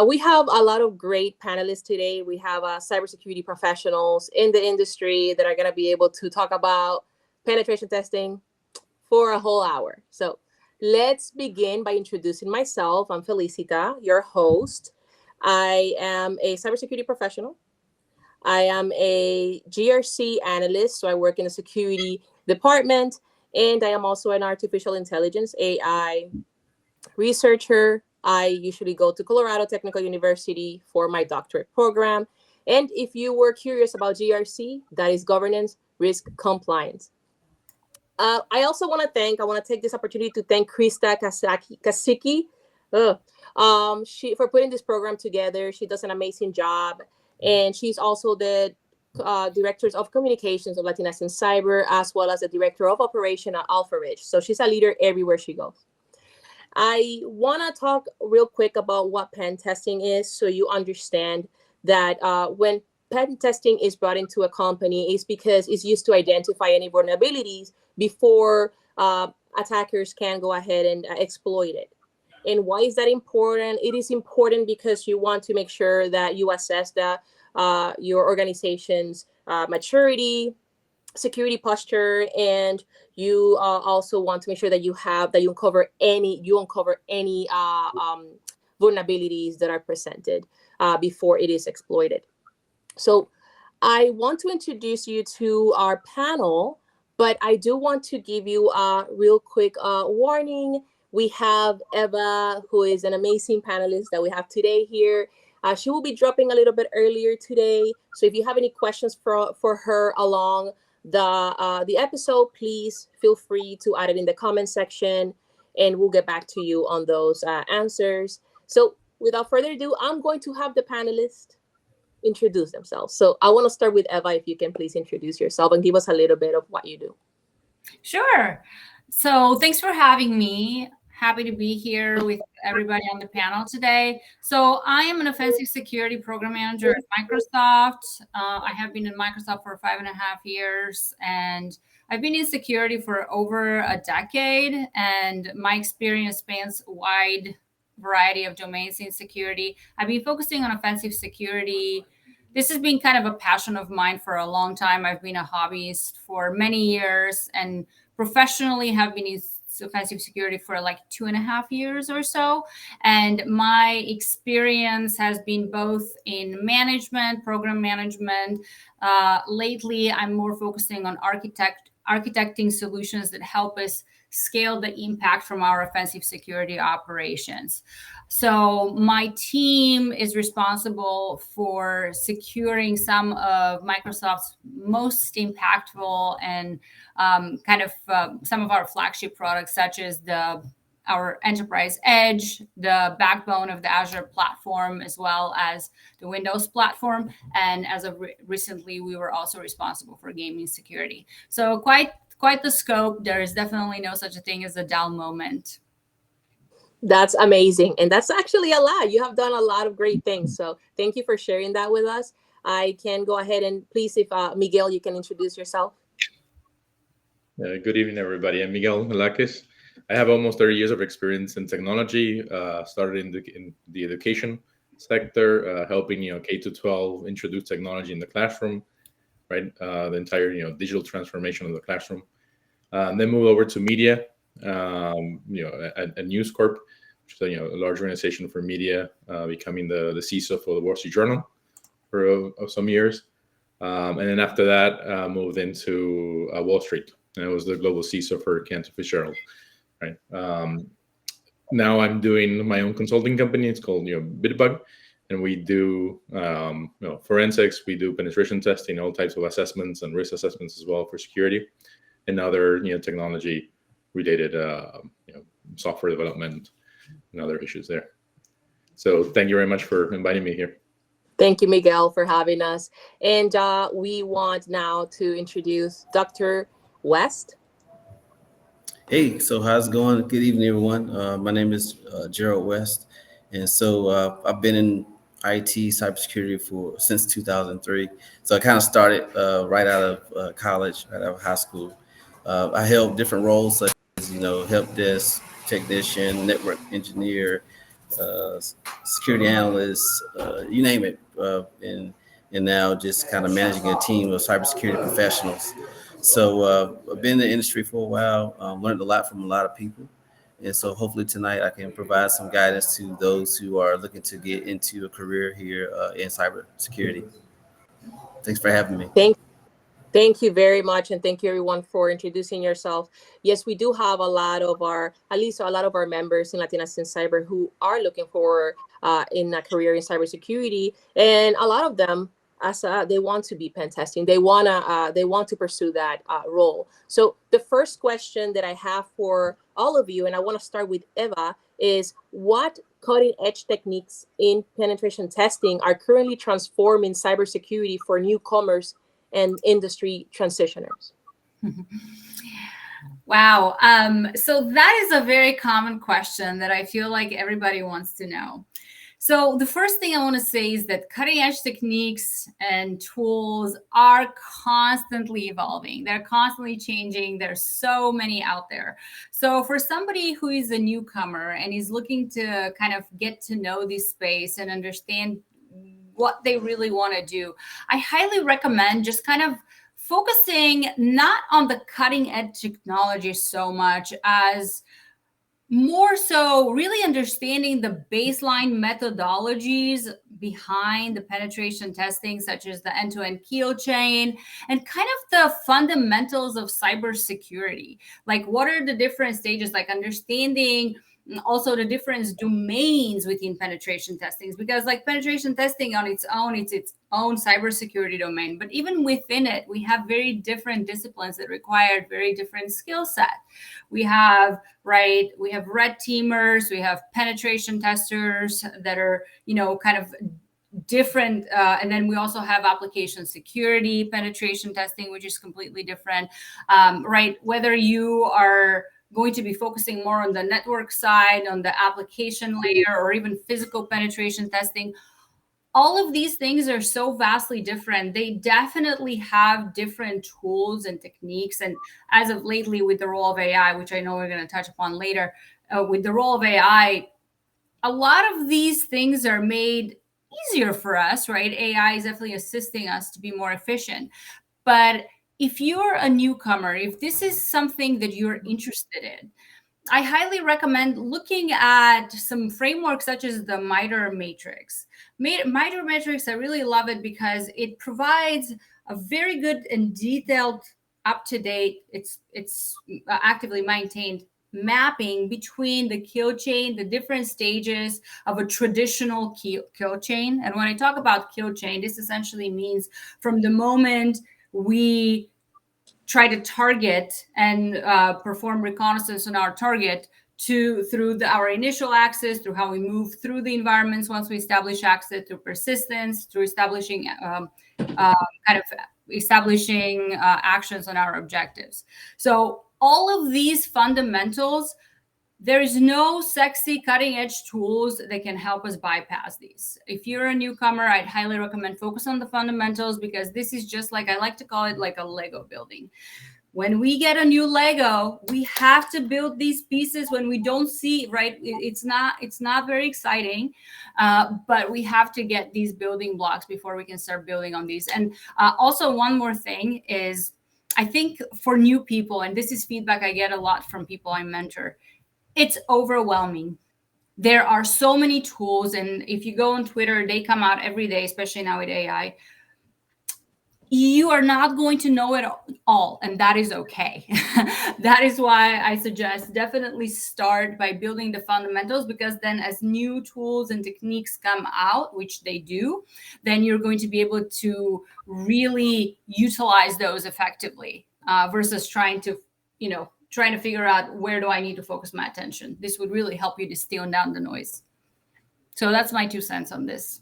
We have a lot of great panelists today. We have cybersecurity professionals in the industry that are going to be able to talk about penetration testing for a whole hour. So let's begin by introducing myself. I'm Felicita, your host. I am a cybersecurity professional. I am a GRC analyst, so I work in the security department, and I am also an artificial intelligence AI researcher. I usually go to Colorado Technical University for my doctorate program. And if you were curious about GRC, that is governance, risk, compliance. I want to take this opportunity to thank Krista Kasicki. She for putting this program together. She does an amazing job, and she's also the directors of communications of Latinas in Cyber, as well as the director of operation at Alpha Ridge. So she's a leader everywhere she goes. I want to talk real quick about what pen testing is, so you understand that when pen testing is brought into a company, it's because it's used to identify any vulnerabilities before attackers can go ahead and exploit it. And why is that important? It is important because you want to make sure that you assess that your organization's maturity, security posture, and you also want to make sure that you uncover any vulnerabilities that are presented before it is exploited. So I want to introduce you to our panel, but I do want to give you a real quick warning. We have Eva, who is an amazing panelist that we have today here. She will be dropping a little bit earlier today. So if you have any questions for her along the episode, please feel free to add it in the comment section, and we'll get back to you on those answers. So without further ado, I'm going to have the panelists introduce themselves. So I want to start with Eva. If you can please introduce yourself and give us a little bit of what you do. Sure. So thanks for having me. Happy to be here with everybody on the panel today. So I am an offensive security program manager at Microsoft. I have been in Microsoft for 5.5 years, and I've been in security for over a decade, and my experience spans a wide variety of domains in security. I've been focusing on offensive security. This has been kind of a passion of mine for a long time. I've been a hobbyist for many years, and professionally have been in offensive security for like 2.5 years or so. And my experience has been both in management, program management. Lately, I'm more focusing on architecting solutions that help us scale the impact from our offensive security operations. So my team is responsible for securing some of Microsoft's most impactful and some of our flagship products, such as our Enterprise Edge, the backbone of the Azure platform, as well as the Windows platform. And as of recently, we were also responsible for gaming security. So quite the scope. There is definitely no such a thing as a dull moment. That's amazing. And that's actually a lot. You have done a lot of great things. So thank you for sharing that with us. I can go ahead and please, if Miguel, you can introduce yourself. Good evening, everybody. I'm Miguel Lakkis. I have almost 30 years of experience in technology. Started in the education sector, helping K-12 introduce technology in the classroom, right? The entire digital transformation of the classroom. Then moved over to media, at News Corp, which is a large organization for media, becoming the CISO for the Wall Street Journal for some years. And then after that, moved into Wall Street. And I was the global CISO for Cantor Fitzgerald, right? Now I'm doing my own consulting company. It's called Bitbug, and we do forensics. We do penetration testing, all types of assessments and risk assessments as well for security, and other technology related software development and other issues there. So thank you very much for inviting me here. Thank you, Miguel, for having us. And we want now to introduce Dr. West. Hey, so how's it going? Good evening, everyone. My name is Gerald West, and so I've been in IT cybersecurity since 2003. So I kind of started right out of college, right out of high school. I held different roles such as help desk technician, network engineer, uh, security analysts, you name it, and now just kind of managing a team of cybersecurity professionals. So I've been in the industry for a while, learned a lot from a lot of people. And so hopefully tonight I can provide some guidance to those who are looking to get into a career here in cybersecurity. Thanks for having me. Thank you very much, and thank you everyone for introducing yourself. Yes, we do have a lot of our, at least a lot of our members in Latinas in Cyber who are looking for in a career in cybersecurity, and a lot of them, as they want to be pen testing, they want to pursue that role. So the first question that I have for all of you, and I want to start with Eva, is what cutting edge techniques in penetration testing are currently transforming cybersecurity for newcomers and industry transitioners? Wow. So that is a very common question that I feel like everybody wants to know. So the first thing I want to say is that cutting edge techniques and tools are constantly evolving. They're constantly changing. There's so many out there. So for somebody who is a newcomer and is looking to kind of get to know this space and understand what they really want to do, I highly recommend just kind of focusing not on the cutting edge technology so much as more so really understanding the baseline methodologies behind the penetration testing, such as the end-to-end kill chain and kind of the fundamentals of cybersecurity. Like what are the different stages, like understanding also the different domains within penetration testings, because like penetration testing on its own, it's its own cybersecurity domain. But even within it, we have very different disciplines that require very different skill set. We have red teamers, we have penetration testers that are, kind of different. And then we also have application security penetration testing, which is completely different, right? Whether you are going to be focusing more on the network side, on the application layer, or even physical penetration testing, all of these things are so vastly different. They definitely have different tools and techniques. And as of lately, with the role of AI, which I know we're going to touch upon later, with the role of AI, a lot of these things are made easier for us, right? AI is definitely assisting us to be more efficient. But if you're a newcomer, if this is something that you're interested in, I highly recommend looking at some frameworks such as the MITRE matrix. MITRE matrix, I really love it because it provides a very good and detailed, up-to-date, it's actively maintained mapping between the kill chain, the different stages of a traditional kill chain. And when I talk about kill chain, this essentially means from the moment we try to target and perform reconnaissance on our target through our initial access, through how we move through the environments once we establish access, through persistence, through establishing actions on our objectives. So all of these fundamentals, there is no sexy cutting edge tools that can help us bypass these. If you're a newcomer, I'd highly recommend focus on the fundamentals, because this is just like, I like to call it like a Lego building. When we get a new Lego, we have to build these pieces when we don't see, right? It's not very exciting, but we have to get these building blocks before we can start building on these. And also one more thing is, I think for new people, and this is feedback I get a lot from people I mentor, it's overwhelming. There are so many tools, and if you go on Twitter, they come out every day, especially now with AI. You are not going to know it all, and that is okay. That is why I suggest definitely start by building the fundamentals, because then as new tools and techniques come out, which they do, then you're going to be able to really utilize those effectively versus trying to figure out where do I need to focus my attention. This would really help you distill down the noise. So that's my 2 cents on this.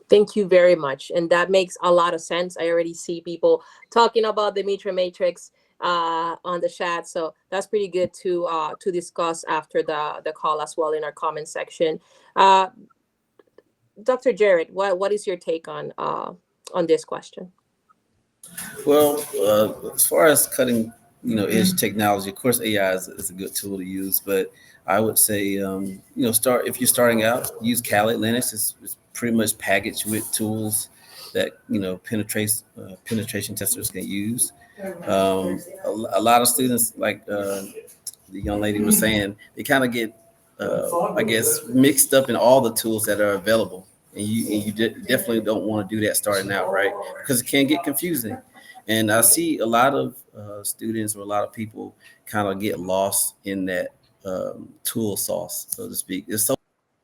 Thank you very much. And that makes a lot of sense. I already see people talking about the MITRE matrix on the chat. So that's pretty good to discuss after the call as well in our comment section. Dr. Jared, what is your take on this question? Well, as far as cutting edge technology. Of course, AI is a good tool to use, but I would say, start if you're starting out, use Kali Linux. It's pretty much packaged with tools that penetration testers can use. A lot of students, like the young lady was saying, they kind of get, I guess, mixed up in all the tools that are available, and you definitely don't want to do that starting out, right? Because it can get confusing. And I see a lot of students or a lot of people kind of get lost in that tool sauce, so to speak. There's so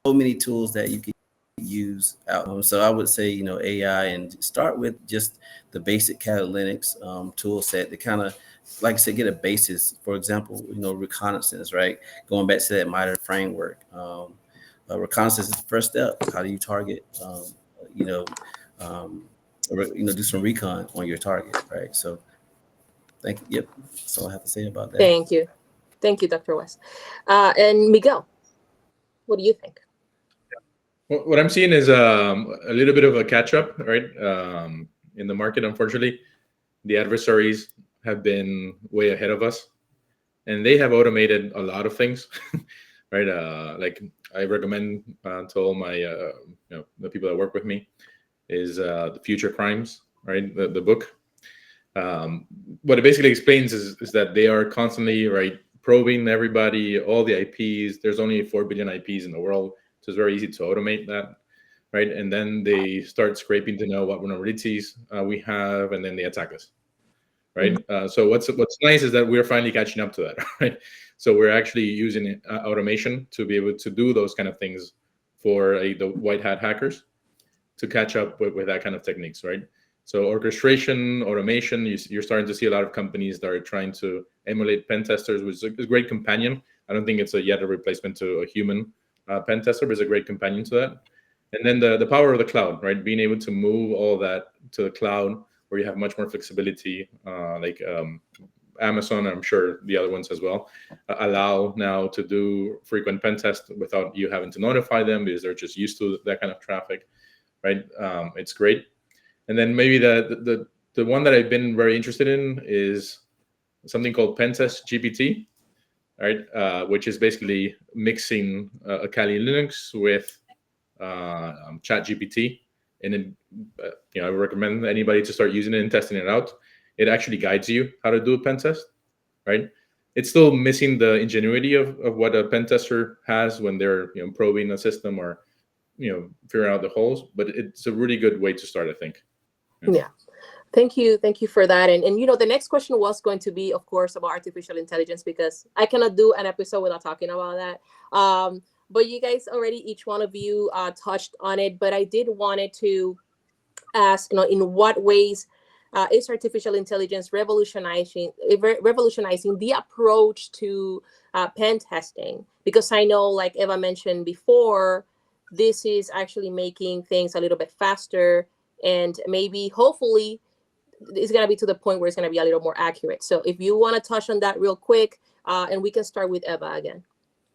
many tools that you can use out. So I would say, AI, and start with just the basic Kali Linux tool set to kind of, like I said, get a basis. For example, reconnaissance, right? Going back to that MITRE framework. Reconnaissance is the first step. How do you target? Do some recon on your target, right? So, yep. That's all I have to say about that. Thank you, Dr. West. And Miguel, what do you think? What I'm seeing is a little bit of a catch up, right? In the market, unfortunately, the adversaries have been way ahead of us, and they have automated a lot of things, right? Like I recommend to all my the people that work with me is the Future Crimes, right? The book. What it basically explains is that they are constantly, right, probing everybody, all the IPs. There's only 4 billion IPs in the world, so it's very easy to automate that, right? And then they start scraping to know what vulnerabilities we have, and then they attack us, right? So what's nice is that we're finally catching up to that, right? So we're actually using automation to be able to do those kind of things for the white hat hackers to catch up with that kind of techniques, right? So orchestration, automation, you're starting to see a lot of companies that are trying to emulate pen testers, which is a great companion. I don't think it's yet a replacement to a human pen tester, but it's a great companion to that. And then the power of the cloud, right? Being able to move all that to the cloud where you have much more flexibility, like Amazon, I'm sure the other ones as well, allow now to do frequent pen tests without you having to notify them because they're just used to that kind of traffic, right? It's great. And then maybe the one that I've been very interested in is something called Pentest GPT, right? Which is basically mixing a Kali Linux with Chat GPT. And then, I recommend anybody to start using it and testing it out. It actually guides you how to do a pen test, right? It's still missing the ingenuity of what a pen tester has when they're probing a system or figuring out the holes. But it's a really good way to start, I think. Yeah. Thank you for that. And the next question was going to be, of course, about artificial intelligence, because I cannot do an episode without talking about that. But you guys already, each one of you touched on it, but I did wanted to ask, in what ways is artificial intelligence revolutionizing the approach to pen testing? Because I know, like Eva mentioned before, this is actually making things a little bit faster, and maybe, hopefully, it's going to be to the point where it's going to be a little more accurate. So if you want to touch on that real quick, and we can start with Eva again.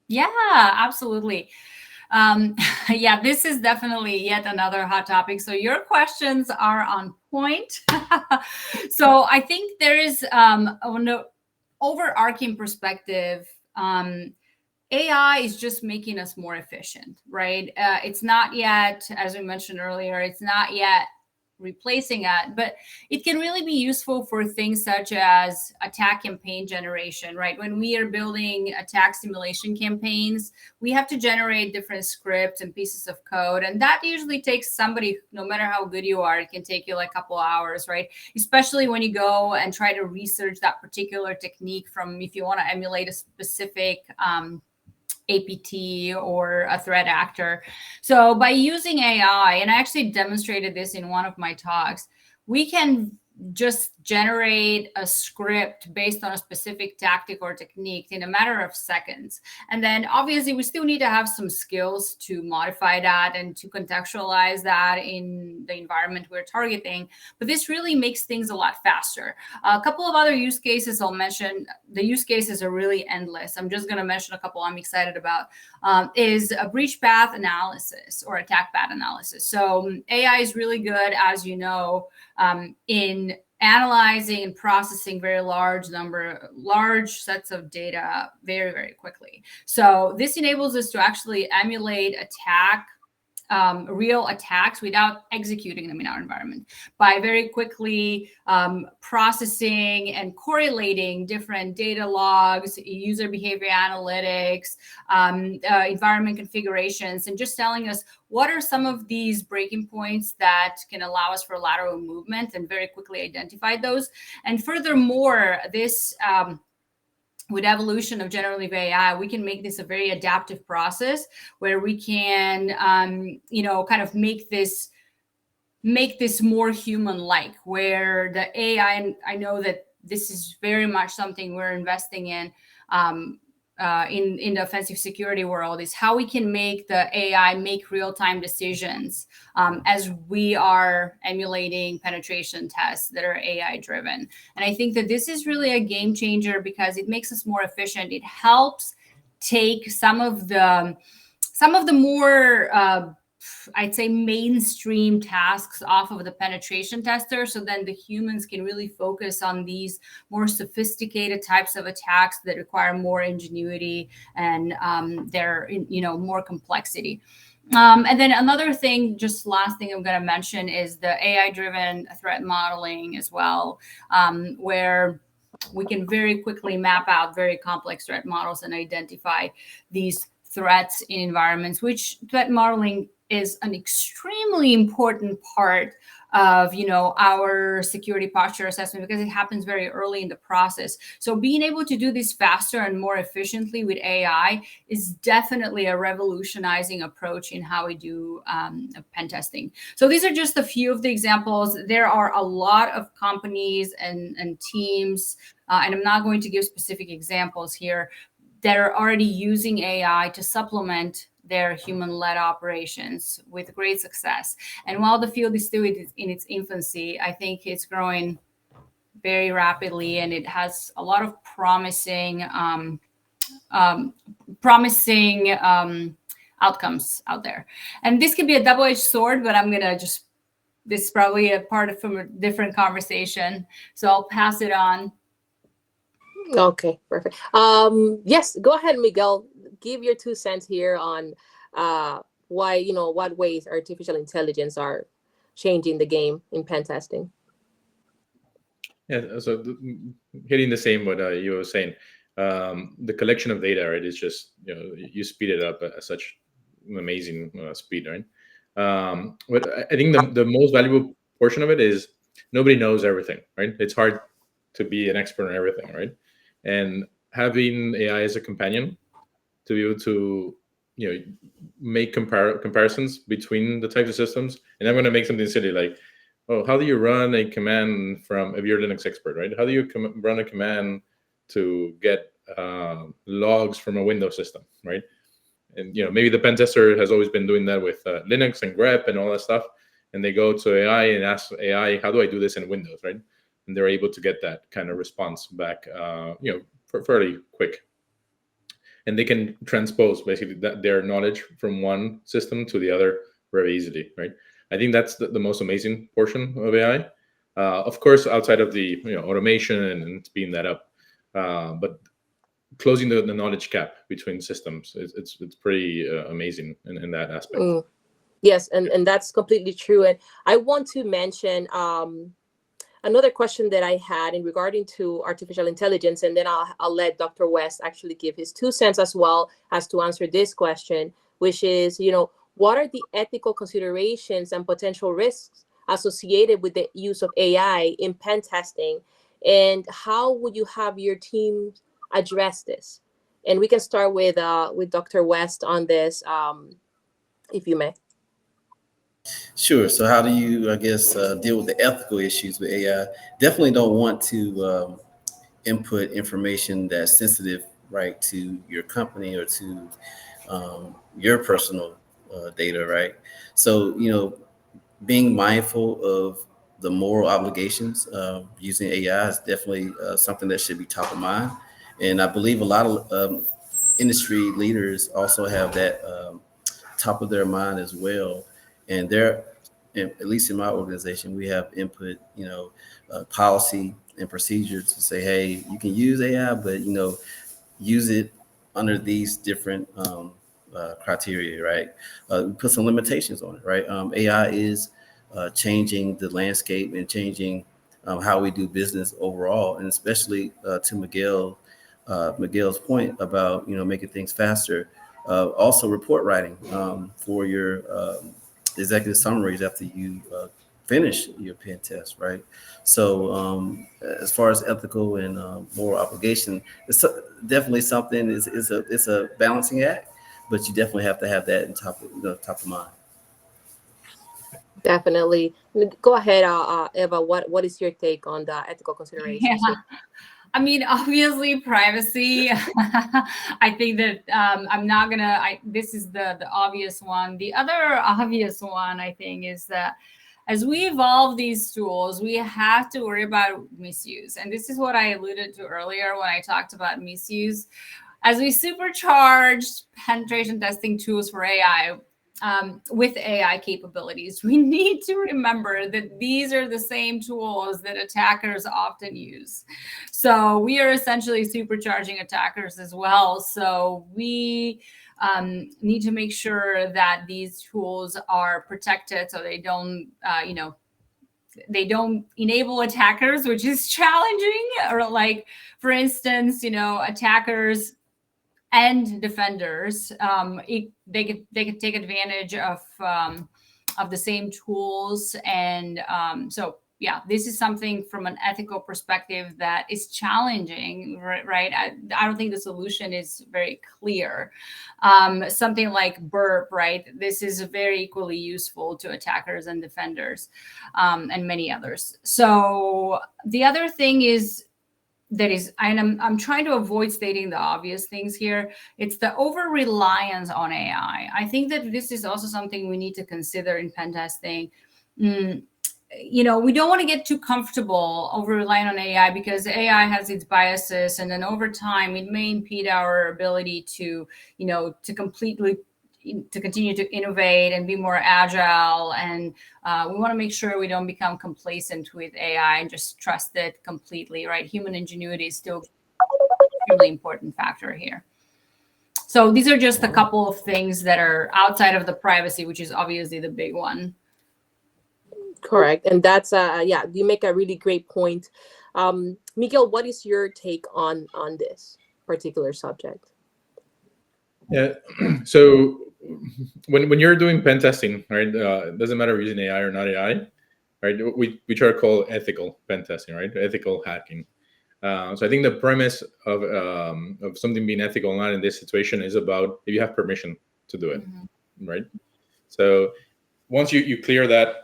Yeah, absolutely. Yeah, this is definitely yet another hot topic. So your questions are on point. So I think there is an overarching perspective. AI is just making us more efficient, right? It's not yet, as we mentioned earlier, it's not yet replacing it, but it can really be useful for things such as attack campaign generation, right? When we are building attack simulation campaigns, we have to generate different scripts and pieces of code. And that usually takes somebody, no matter how good you are, it can take you like a couple hours, right? Especially when you go and try to research that particular technique from, if you want to emulate a specific APT or a threat actor. So by using AI, and I actually demonstrated this in one of my talks, we can just generate a script based on a specific tactic or technique in a matter of seconds. And then obviously we still need to have some skills to modify that and to contextualize that in the environment we're targeting. But this really makes things a lot faster. A couple of other use cases I'll mention. The use cases are really endless. I'm just going to mention a couple I'm excited about. Is a breach path analysis or attack path analysis. So AI is really good, as you know, in analyzing and processing large sets of data very, very quickly. So this enables us to actually emulate real attacks without executing them in our environment by very quickly processing and correlating different data logs, user behavior analytics, environment configurations, and just telling us what are some of these breaking points that can allow us for lateral movement, and very quickly identify those. And furthermore, this with evolution of generative AI, we can make this a very adaptive process where we can, kind of make this more human-like, where the AI, and I know that this is very much something we're investing in the offensive security world, is how we can make the AI make real-time decisions as we are emulating penetration tests that are AI driven. And I think that this is really a game changer because it makes us more efficient. It helps take some of the more I'd say mainstream tasks off of the penetration tester, so then the humans can really focus on these more sophisticated types of attacks that require more ingenuity and they're more complexity. And then another thing, just last thing I'm going to mention, is the AI-driven threat modeling as well, where we can very quickly map out very complex threat models and identify these threats in environments, which threat modeling is an extremely important part of our security posture assessment, because it happens very early in the process. So being able to do this faster and more efficiently with AI is definitely a revolutionizing approach in how we do pen testing. So these are just a few of the examples. There are a lot of companies and teams, and I'm not going to give specific examples here, that are already using AI to supplement their human-led operations with great success. And while the field is still in its infancy, I think it's growing very rapidly, and it has a lot of promising outcomes out there. And this could be a double-edged sword, but this is probably a part from a different conversation. So I'll pass it on. Okay, perfect. Yes, go ahead, Miguel. Give your 2 cents here on why, what ways artificial intelligence are changing the game in pen testing. Yeah, so hitting the same what you were saying, the collection of data, right, is just, you speed it up at such amazing speed, right? But I think the most valuable portion of it is nobody knows everything, right? It's hard to be an expert on everything, right? And having AI as a companion to be able to, make comparisons between the types of systems. And I'm going to make something silly, like, oh, how do you run a command if you're a Linux expert, right? How do you run a command to get logs from a Windows system, right? And maybe the pen tester has always been doing that with Linux and grep and all that stuff. And they go to AI and ask AI, how do I do this in Windows, right? And they're able to get that kind of response back, fairly quick. And they can transpose basically their knowledge from one system to the other very easily, right? I think that's the most amazing portion of AI. Of course, outside of the automation and speeding that up, but closing the knowledge gap between systems, it's pretty amazing in that aspect. Yes, and that's completely true. And I want to mention another question that I had in regarding to artificial intelligence, and then I'll let Dr. West actually give his 2 cents as well as to answer this question, which is, what are the ethical considerations and potential risks associated with the use of AI in pen testing, and how would you have your team address this? And we can start with Dr. West on this, if you may. Sure. So how do you, deal with the ethical issues with AI? Definitely don't want to input information that's sensitive, right, to your company or to your personal data, right? So, being mindful of the moral obligations using AI is definitely something that should be top of mind. And I believe a lot of industry leaders also have that top of their mind as well. And at least in my organization, we have input, policy and procedures to say, hey, you can use AI, but use it under these different criteria, right? We put some limitations on it, right? AI is changing the landscape and changing how we do business overall, and especially to Miguel's point about making things faster. Also, report writing for your executive summaries after you finish your pen test, right? So as far as ethical and moral obligation, it's definitely something. It's a balancing act, but you definitely have to have that in top of mind. Definitely. Go ahead, Eva. What is your take on the ethical considerations Yeah. here? I mean, obviously, privacy. I think that I'm not gonna. This is the obvious one. The other obvious one, I think, is that as we evolve these tools, we have to worry about misuse. And this is what I alluded to earlier when I talked about misuse. As we supercharged penetration testing tools for AI, with AI capabilities, we need to remember that these are the same tools that attackers often use. So we are essentially supercharging attackers as well. So we need to make sure that these tools are protected so they don't, they don't enable attackers, which is challenging. Or like, for instance, attackers and defenders, they could take advantage of the same tools, and so yeah, this is something from an ethical perspective that is challenging, right? I don't think the solution is very clear. Something like burp, right? This is very equally useful to attackers and defenders, and many others. So the other thing is, and I'm trying to avoid stating the obvious things here. It's the over reliance on AI. I think that this is also something we need to consider in pen testing. We don't want to get too comfortable over relying on AI, because AI has its biases, and then over time it may impede our ability to continue to innovate and be more agile. And we want to make sure we don't become complacent with AI and just trust it completely, right? Human ingenuity is still a really important factor here. So these are just a couple of things that are outside of the privacy, which is obviously the big one. Correct. And that's, you make a really great point. Miguel, what is your take on this particular subject? Yeah. So when you're doing pen testing, right, it doesn't matter if you're using AI or not AI, right? We try to call ethical pen testing, right? Ethical hacking. So I think the premise of something being ethical or not in this situation is about if you have permission to do it, right? So once you clear that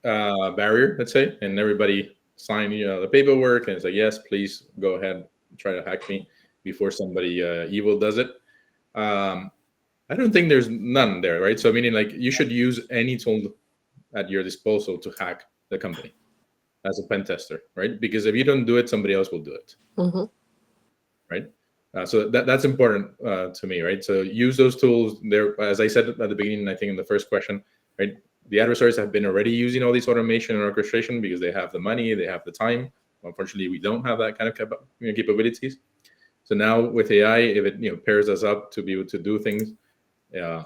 barrier, let's say, and everybody sign the paperwork and it's like, yes, please go ahead, try to hack me before somebody evil does it. I don't think there's none there, right? So meaning like you should use any tool at your disposal to hack the company as a pen tester, right? Because if you don't do it, somebody else will do it, right? So that's important to me, right? So use those tools there. As I said at the beginning, I think in the first question, right? The adversaries have been already using all these automation and orchestration because they have the money, they have the time. Unfortunately, we don't have that kind of capabilities. So now with AI, if it pairs us up to be able to do things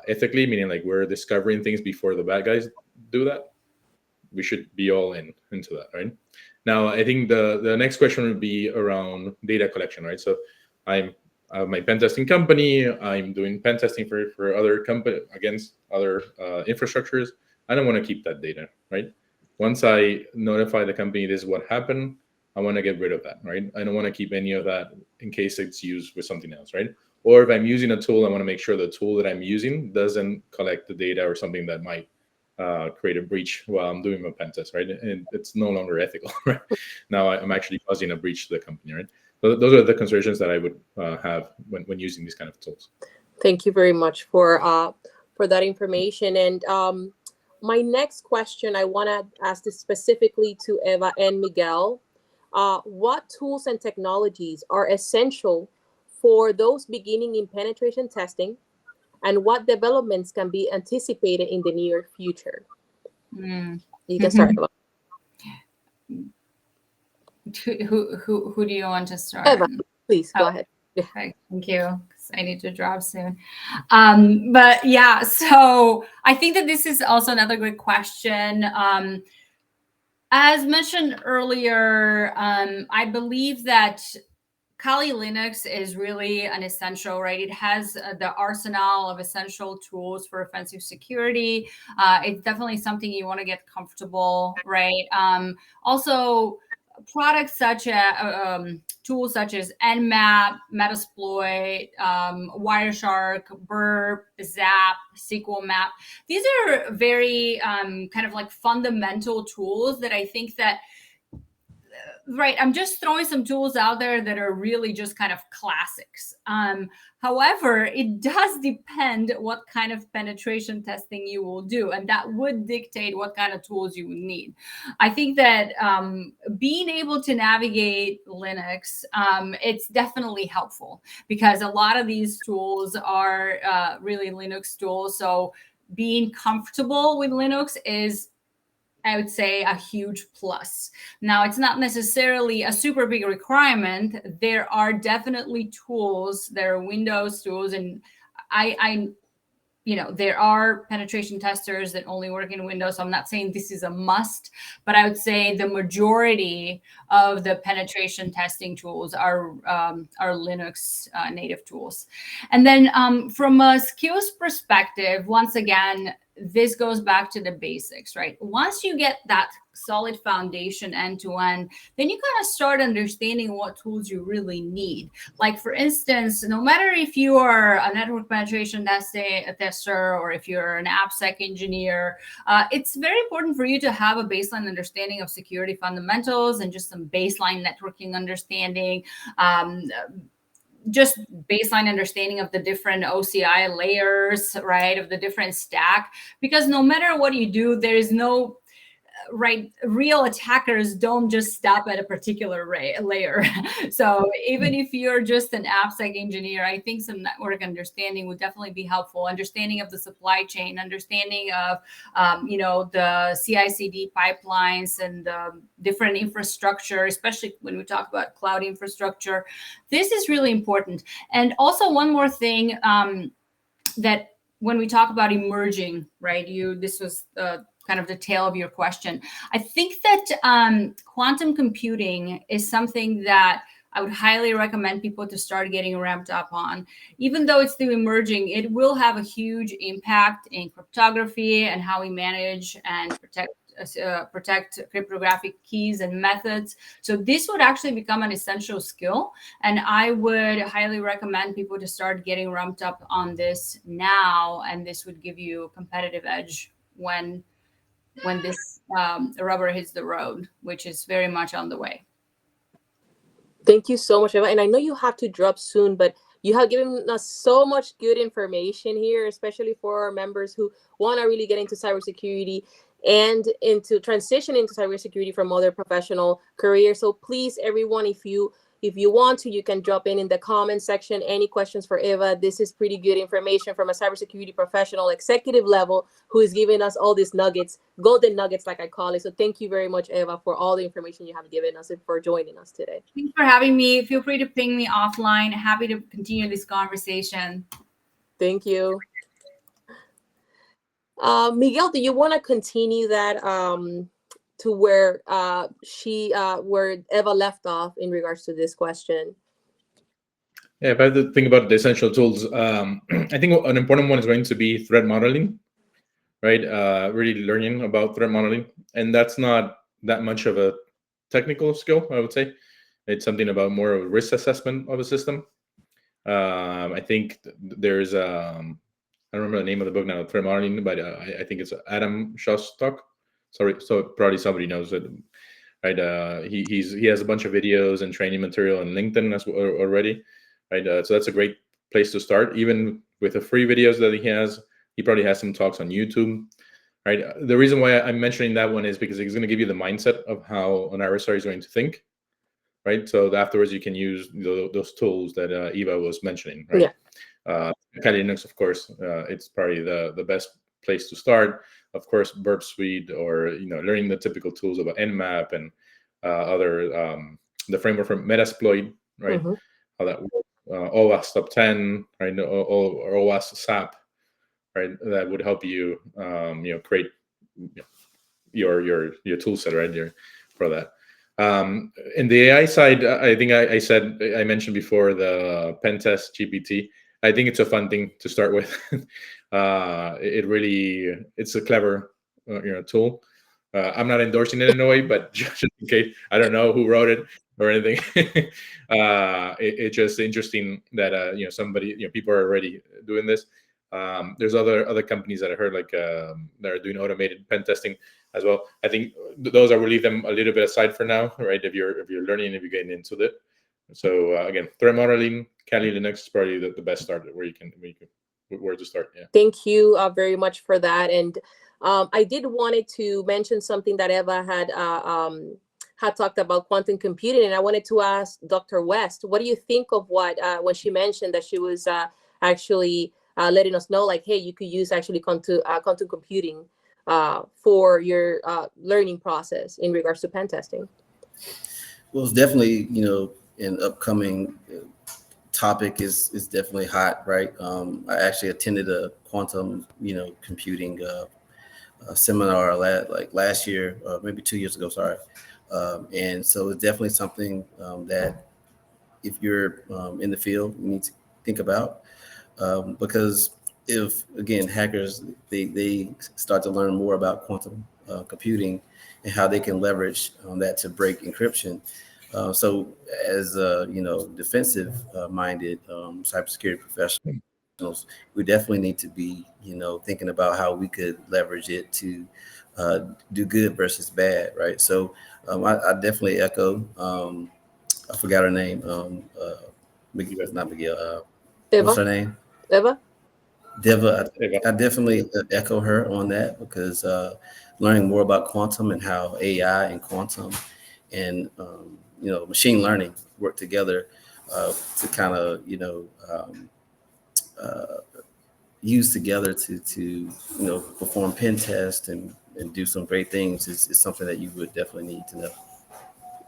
ethically, meaning like we're discovering things before the bad guys do that, we should be all into that, right? Now, I think the next question would be around data collection, right? So I have my pen testing company. I'm doing pen testing for other company against other infrastructures. I don't want to keep that data, right? Once I notify the company this is what happened, I want to get rid of that, right? I don't want to keep any of that in case it's used with something else, right? Or if I'm using a tool, I want to make sure the tool that I'm using doesn't collect the data or something that might create a breach while I'm doing my pen test, right? And it's no longer ethical, right? Now I'm actually causing a breach to the company, right? So those are the considerations that I would have when using these kind of tools. Thank you very much for that information. And my next question, I want to ask this specifically to Eva and Miguel. What tools and technologies are essential for those beginning in penetration testing, and what developments can be anticipated in the near future? You can start, Eva. Who do you want to start? Eva, please go ahead. Okay, thank you. 'Cause I need to drop soon. But yeah, so I think that this is also another great question. As mentioned earlier, I believe that Kali Linux is really an essential, right? It has the arsenal of essential tools for offensive security. It's definitely something you want to get comfortable, right? Also, products such as tools such as Nmap, Metasploit, Wireshark, Burp, Zap, SQL Map. These are very kind of like fundamental tools that I think that right, I'm just throwing some tools out there that are really just kind of classics. However, it does depend what kind of penetration testing you will do, and that would dictate what kind of tools you would need. I think that being able to navigate Linux, it's definitely helpful because a lot of these tools are really Linux tools. So being comfortable with Linux is, I would say, a huge plus. Now, it's not necessarily a super big requirement. There are definitely tools, there are Windows tools, and there are penetration testers that only work in Windows. So I'm not saying this is a must, but I would say the majority of the penetration testing tools are Linux native tools. And then from a skills perspective, once again, this goes back to the basics, right? Once you get that solid foundation end to end, then you kind of start understanding what tools you really need. Like, for instance, no matter if you are a network penetration tester or if you're an AppSec engineer, it's very important for you to have a baseline understanding of security fundamentals and just some baseline networking understanding. Just baseline understanding of the different OCI layers, right, of the different stack, because no matter what you do, there is no right, real attackers don't just stop at a particular layer. So even if you're just an AppSec engineer, I think some network understanding would definitely be helpful. Understanding of the supply chain, understanding of the CI/CD pipelines and the different infrastructure, especially when we talk about cloud infrastructure. This is really important. And also one more thing that when we talk about emerging, right? This was kind of the tail of your question. I think that quantum computing is something that I would highly recommend people to start getting ramped up on. Even though it's still emerging, it will have a huge impact in cryptography and how we manage and protect cryptographic keys and methods. So this would actually become an essential skill. And I would highly recommend people to start getting ramped up on this now. And this would give you a competitive edge when this rubber hits the road, which is very much on the way. Thank you so much, Eva. And I know you have to drop soon, but you have given us so much good information here, especially for our members who want to really get into cybersecurity and into transition into cybersecurity from other professional careers. So please, everyone, if you want to, you can drop in the comment section any questions for Eva. This is pretty good information from a cybersecurity professional, executive level, who is giving us all these nuggets, golden nuggets, like I call it. So thank you very much, Eva, for all the information you have given us and for joining us today. Thanks for having me. Feel free to ping me offline. Happy to continue this conversation. Thank you. Miguel, do you want to continue that to where where Eva left off in regards to this question? Yeah, if I have to think about the essential tools, I think an important one is going to be threat modeling, right? Really learning about threat modeling. And that's not that much of a technical skill, I would say. It's something about more of a risk assessment of a system. I think there's, I don't remember the name of the book now, threat modeling, but I think it's Adam Shostock. Sorry, so probably somebody knows it, right? He has a bunch of videos and training material on LinkedIn already, right? So that's a great place to start. Even with the free videos that he has, he probably has some talks on YouTube, right? The reason why I'm mentioning that one is because it's going to give you the mindset of how an adversary is going to think, right? So afterwards you can use those tools that Eva was mentioning, right? Yeah. Kali Linux, of course, it's probably the best place to start. Of course, Burp Suite, or learning the typical tools about Nmap and other the framework from Metasploit, right? Mm-hmm. How that works. OWASP Top 10, right? Or OWASP SAP, right? That would help you, create your tool set, right? For that. In the AI side, I think I mentioned before the pen test GPT. I think it's a fun thing to start with. It's a clever tool. I'm not endorsing it in a way, but just in case, I don't know who wrote it or anything. It's just interesting that somebody, people are already doing this. There's other companies that I heard that are doing automated pen testing as well. I think those I will leave them a little bit aside for now, right? If you're learning, if you're getting into it. So again, threat modeling, Kali Linux is probably the best start where to start. Yeah. Thank you very much for that. And I did wanted to mention something that Eva had talked about quantum computing, and I wanted to ask Dr. West, what do you think of what when she mentioned that she was actually letting us know, like, hey, you could use actually quantum computing for your learning process in regards to pen testing? Well, it's definitely, an upcoming topic is definitely hot, right? I actually attended a quantum, computing seminar last year, maybe 2 years ago, sorry. And so it's definitely something that if you're in the field, you need to think about, because if, again, hackers, they start to learn more about quantum computing and how they can leverage that to break encryption. So as defensive minded cybersecurity professionals, we definitely need to be, thinking about how we could leverage it to do good versus bad, right? So I definitely echo, I forgot her name, Miguel, not Miguel, what's her name? Eva? Deva. I definitely echo her on that, because learning more about quantum and how AI and quantum and machine learning work together to kind of use together to perform pen tests and do some great things is something that you would definitely need to know.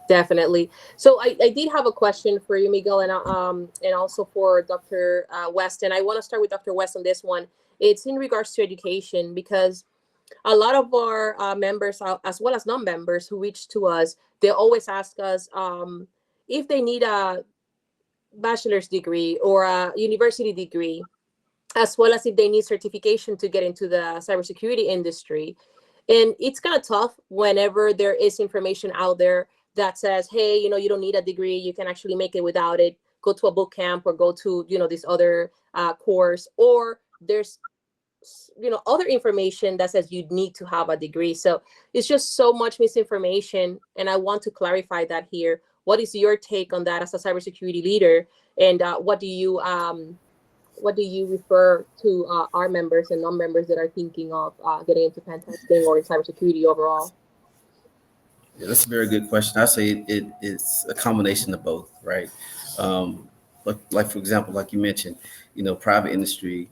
Definitely. So I did have a question for you, Miguel, and also for Dr. West. And I want to start with Dr. West on this one. It's in regards to education, because a lot of our members, as well as non-members who reach to us, they always ask us if they need a bachelor's degree or a university degree, as well as if they need certification to get into the cybersecurity industry. And it's kind of tough whenever there is information out there that says, hey, you don't need a degree, you can actually make it without it, go to a boot camp or go to this other course, or there's other information that says you need to have a degree. So it's just so much misinformation, and I want to clarify that here. What is your take on that as a cybersecurity leader, and what do you refer to our members and non-members that are thinking of getting into pen testing or in cybersecurity overall? Yeah, that's a very good question. I say it's a combination of both, right? Like for example, like you mentioned, private industry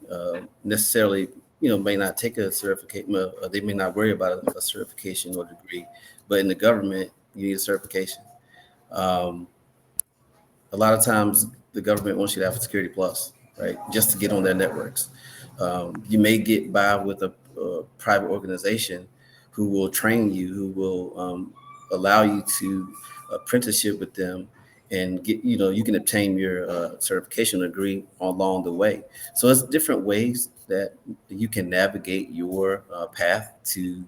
necessarily, may not take a certification. They may not worry about a certification or degree, but in the government, you need a certification. A lot of times, the government wants you to have a security plus, right, just to get on their networks. You may get by with a private organization who will train you, who will allow you to apprenticeship with them, and get, you can obtain your certification degree along the way. So it's different ways that you can navigate your path to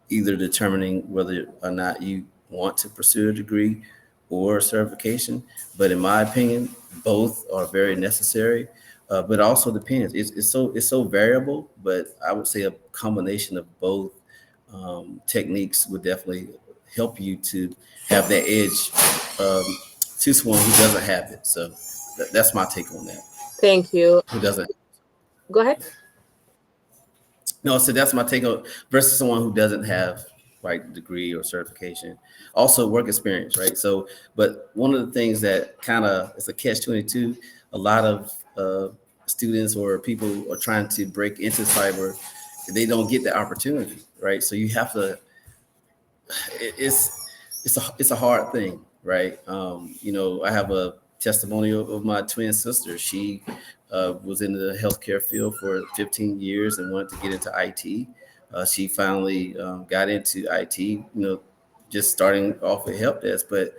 either determining whether or not you want to pursue a degree or certification. But in my opinion, both are very necessary. But also depends. It's so variable. But I would say a combination of both techniques would definitely help you to have that edge to someone who doesn't have it. So that's my take on that. Thank you. Who doesn't? Go ahead. No, so that's my take on versus someone who doesn't have degree or certification. Also work experience, right? So, but one of the things that kind of is a catch-22, a lot of students or people are trying to break into cyber, they don't get the opportunity, right? So you have to. It's a hard thing, right? I have a testimonial of my twin sister. She was in the healthcare field for 15 years and wanted to get into IT. She finally got into IT, just starting off at help desk, but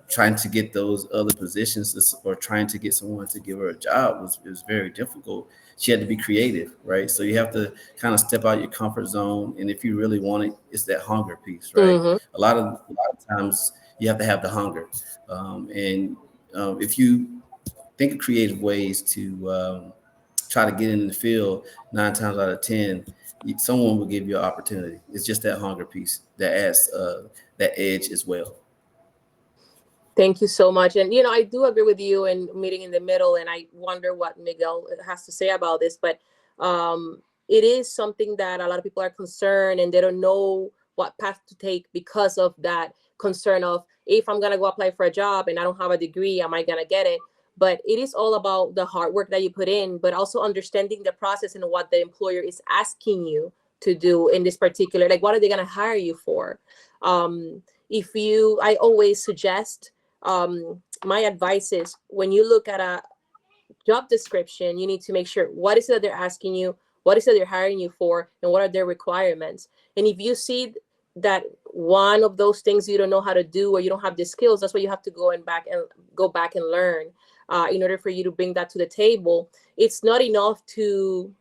trying to get those other positions or trying to get someone to give her a job was very difficult. She had to be creative, right? So you have to kind of step out your comfort zone, and if you really want it, it's that hunger piece, right? Mm-hmm. A lot of times you have to have the hunger, and if you think of creative ways to try to get in the field, 9 times out of 10, someone will give you an opportunity. It's just that hunger piece that adds that edge as well. Thank you so much. And, I do agree with you in meeting in the middle. And I wonder what Miguel has to say about this. But it is something that a lot of people are concerned and they don't know what path to take because of that concern of, if I'm going to go apply for a job and I don't have a degree, am I going to get it? But it is all about the hard work that you put in, but also understanding the process and what the employer is asking you to do in this particular, like, what are they going to hire you for? I always suggest, my advice is, when you look at a job description, you need to make sure what is it that they're asking you, what is it they're hiring you for, and what are their requirements. And if you see that one of those things you don't know how to do or you don't have the skills, that's why you have to go back and learn in order for you to bring that to the table. It's not enough to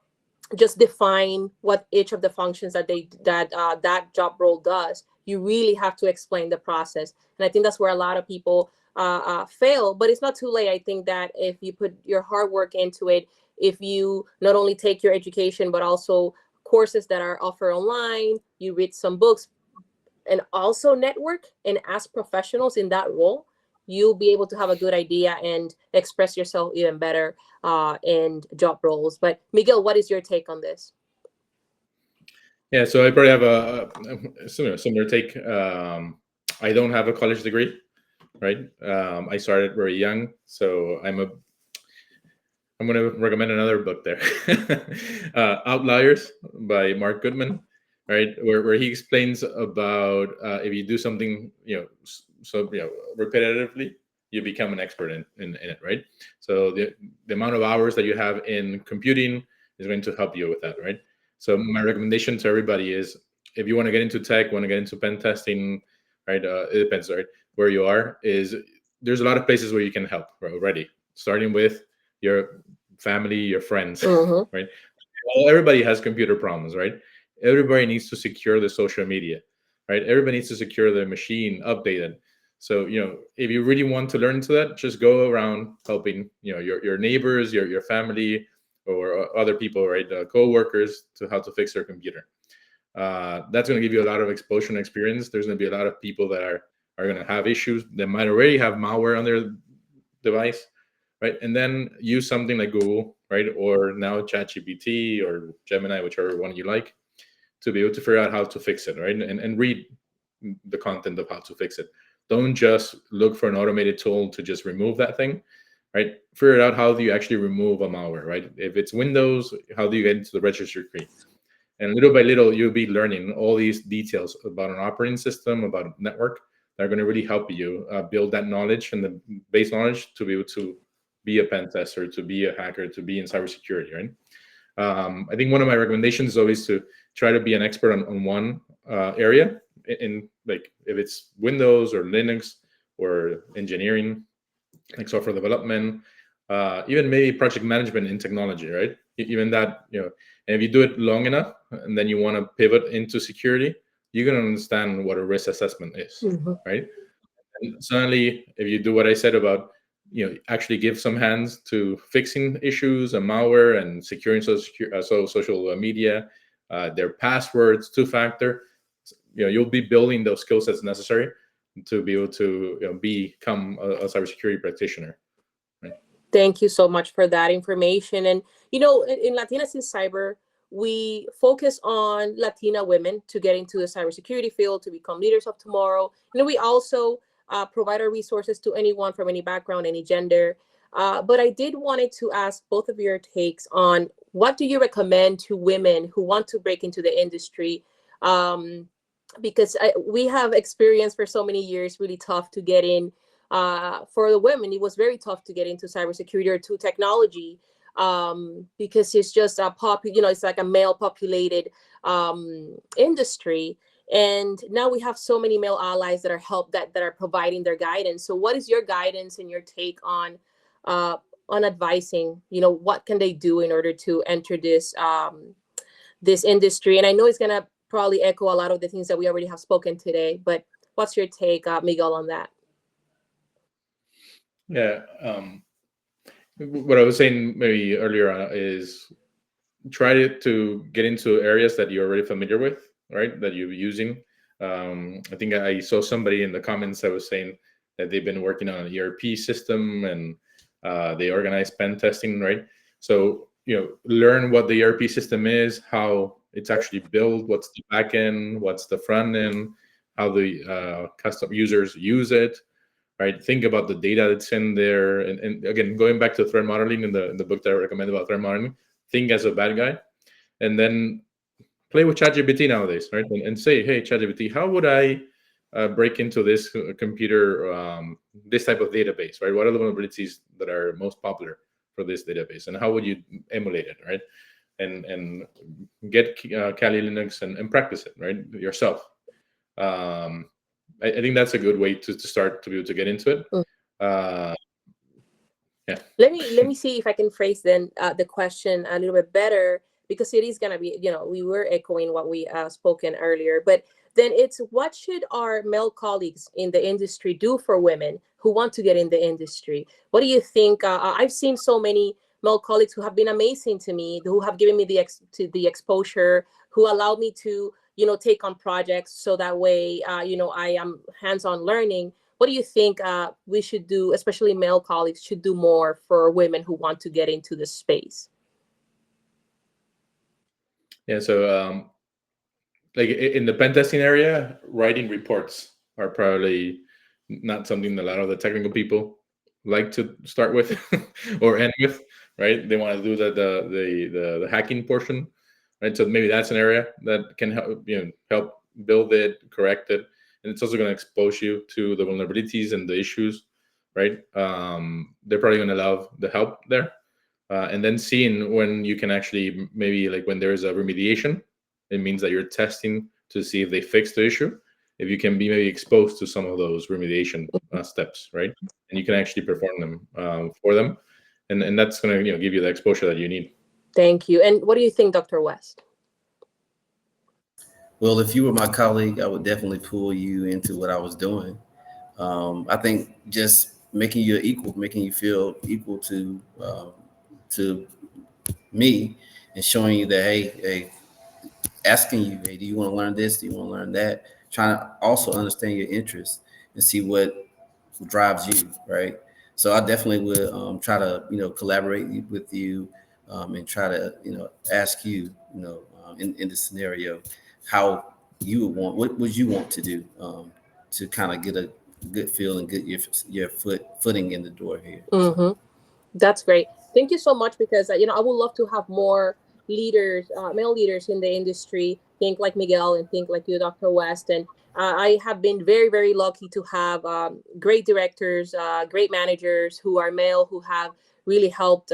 just define what each of the functions that job role does. You really have to explain the process, and I think that's where a lot of people fail. But it's not too late. I think that if you put your hard work into it, if you not only take your education but also courses that are offered online, you read some books, and also network and ask professionals in that role, you'll be able to have a good idea and express yourself even better in job roles. But Miguel, what is your take on this? Yeah, so I probably have a similar take. I don't have a college degree, right? I started very young, so I'm going to recommend another book there, Outliers by Mark Goodman, right? Where he explains about if you do something, repetitively, you become an expert in it, right? So the amount of hours that you have in computing is going to help you with that, right? So my recommendation to everybody is, if you want to get into tech, want to get into pen testing, right? It depends, right? Where you are, there's a lot of places where you can help already, starting with your family, your friends, Mm-hmm. right? Well, everybody has computer problems, right? Everybody needs to secure the social media, right? Everybody needs to secure their machine, update it. So, if you really want to learn into that, just go around helping, your neighbors, your family, or other people, right? Co-workers, to how to fix their computer. That's going to give you a lot of exposure and experience. There's going to be a lot of people that are going to have issues. They might already have malware on their device, right? And then use something like Google, right? Or now ChatGPT or Gemini, whichever one you like, to be able to figure out how to fix it, right? And read the content of how to fix it. Don't just look for an automated tool to just remove that thing, right? Figure out how do you actually remove a malware, right? If it's Windows, how do you get into the registry tree? And little by little, you'll be learning all these details about an operating system, about a network, that are going to really help you build that knowledge and the base knowledge to be able to be a pen tester, to be a hacker, to be in cybersecurity, right? I think one of my recommendations is always to try to be an expert on one area, in like if it's Windows or Linux or engineering, like software development, even maybe project management in technology, right? Even that, and if you do it long enough and then you want to pivot into security, you're going to understand what a risk assessment is, Mm-hmm. right? And suddenly, if you do what I said about, actually give some hands to fixing issues and malware and securing social media, their passwords, two-factor, you'll be building those skill sets necessary to be able to become a cybersecurity practitioner. Right? Thank you so much for that information. And, in Latinas in Cyber, we focus on Latina women to get into the cybersecurity field, to become leaders of tomorrow. We also provide our resources to anyone from any background, any gender. But I did wanted to ask both of your takes on what do you recommend to women who want to break into the industry? Because we have experienced for so many years really tough to get in. For the women, it was very tough to get into cybersecurity or to technology, because it's just it's like a male populated industry. And now we have so many male allies that are providing their guidance. So what is your guidance and your take on advising, what can they do in order to enter this industry? And I know it's going to probably echo a lot of the things that we already have spoken today, but what's your take, Miguel, on that? Yeah. What I was saying maybe earlier on is try to get into areas that you're already familiar with, right? That you're using. I think I saw somebody in the comments that was saying that they've been working on an ERP system and they organize pen testing, right? So, learn what the ERP system is, how it's actually built, what's the back end, what's the front end, how the custom users use it, right? Think about the data that's in there. And again, going back to threat modeling in the book that I recommend about threat modeling, think as a bad guy, and then play with ChatGPT nowadays, right? And say, hey, ChatGPT, how would I break into this computer, this type of database, right? What are the vulnerabilities that are most popular for this database, and how would you emulate it, right? And get Kali Linux and practice it, right, yourself. I think that's a good way to start to be able to get into it. Yeah. Let me see if I can phrase then the question a little bit better, because it is going to be, we were echoing what we spoken earlier, but then it's, what should our male colleagues in the industry do for women who want to get in the industry? What do you think? I've seen so many male colleagues who have been amazing to me, who have given me the exposure, who allowed me to, take on projects, so that way, I am hands-on learning. What do you think we should do, especially male colleagues, should do more for women who want to get into this space? Yeah, so like in the pen testing area, writing reports are probably not something that a lot of the technical people like to start with or end with, right? They want to do the hacking portion, right? So maybe that's an area that can help build it, correct it, and it's also going to expose you to the vulnerabilities and the issues, right? They're probably going to love the help there. And then seeing when you can actually, maybe like when there is a remediation, it means that you're testing to see if they fix the issue, if you can be maybe exposed to some of those remediation steps, right? And you can actually perform them for them. And that's going to give you the exposure that you need. Thank you. And what do you think, Dr. West? Well, if you were my colleague, I would definitely pull you into what I was doing. I think just making you equal, making you feel equal to me, and showing you that, hey, asking you, hey, do you want to learn this? Do you want to learn that? Trying to also understand your interests and see what drives you, right? So I definitely would try to collaborate with you and try to ask you in this scenario how you would want, what would you want to do to kind of get a good feel and get your footing in the door here. Mm-hmm. That's great. Thank you so much, because I would love to have more leaders, male leaders in the industry, think like Miguel and think like you, Dr. West. And I have been very, very lucky to have great directors, great managers who are male, who have really helped